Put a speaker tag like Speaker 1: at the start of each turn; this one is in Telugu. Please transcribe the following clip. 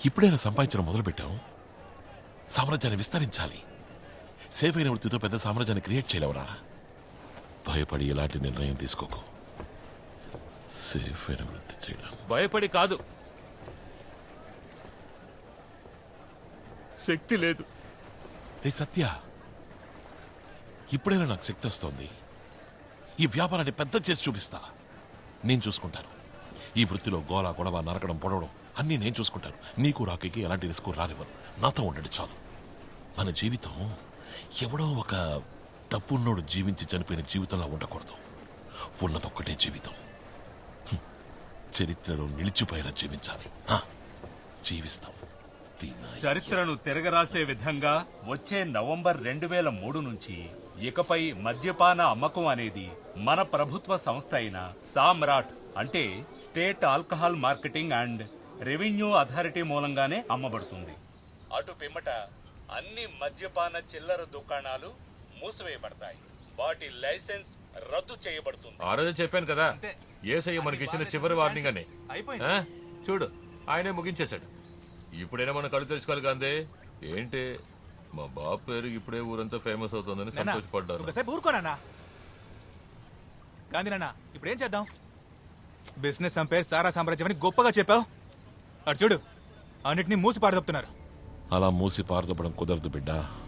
Speaker 1: ఇప్పుడైనా సంపాదించడం మొదలుపెట్టాం. సామ్రాజ్యాన్ని విస్తరించాలి. సేఫ్ అయిన వృత్తితో పెద్ద సామ్రాజ్యాన్ని క్రియేట్ చేయలేవరా? భయపడి ఎలాంటి నిర్ణయం తీసుకోకు. సేఫ్ అయిన వృత్తి చేయడం.
Speaker 2: భయపడి కాదు, శక్తి లేదు.
Speaker 1: రే సత్య, ఇప్పుడైనా నాకు శక్తి వస్తోంది. ఈ వ్యాపారాన్ని పెద్ద చేసి చూపిస్తా. నేను చూసుకుంటాను. ఈ వృత్తిలో గోల గొడవ నరకడం పొడవడం అన్నీ నేను చూసుకుంటాను. నీకు రాకీకి ఎలాంటి రిస్క్ రానివ్వరు. నాతో ఉండండి చాలు. మన జీవితం ఎవడో ఒక డబ్బున్నోడు జీవించి చనిపోయిన జీవితంలా ఉండకూడదు. ఉన్నదొక్కటే జీవితం. చరిత్రలో నిలిచిపోయేలా జీవించాలి. జీవిస్తాం.
Speaker 2: చరిత్రను తిరగరాసే విధంగా వచ్చే నవంబర్ 2003 నుంచి ఇకపై మద్యపాన అమ్మకం అనేది మన ప్రభుత్వ సంస్థ అయిన సామ్రాట్ అంటే state alcohol marketing and revenue authority మూలంగానే అమ్మబడుతుంది. అటు పిమ్మట అన్ని మద్యపాన చిల్లర దుకాణాలు మూసివేయబడతాయి. వాటి లైసెన్స్ రద్దు చేయబడుతుంది.
Speaker 3: ఆ రోజు చెప్పాను కదా, ఏసయ్య మనకి ఇచ్చిన చివరి వార్నింగ్ అని. చూడు, ఆయనే ముగించేశాడు. ఇప్పుడైనా మనం కళ్ళు తెచ్చుకోవాలి కాందే. ఏంటి, మా బాబు పేరు ఇప్పుడే ఊరంతా ఫేమస్ అవుతుందని సంతోషపడ్డాను.
Speaker 4: ఊరుకోనా గాంధీనా? ఇప్పుడు ఏం చేద్దాం? బిజినెస్ పేరు సారా సామ్రాజ్యం అని గొప్పగా చెప్పావు. అటు చూడు, అన్నిటినీ మూసి పారదొప్పుతున్నారు.
Speaker 1: అలా మూసి పారదొప్పడం కుదరదు బిడ్డ.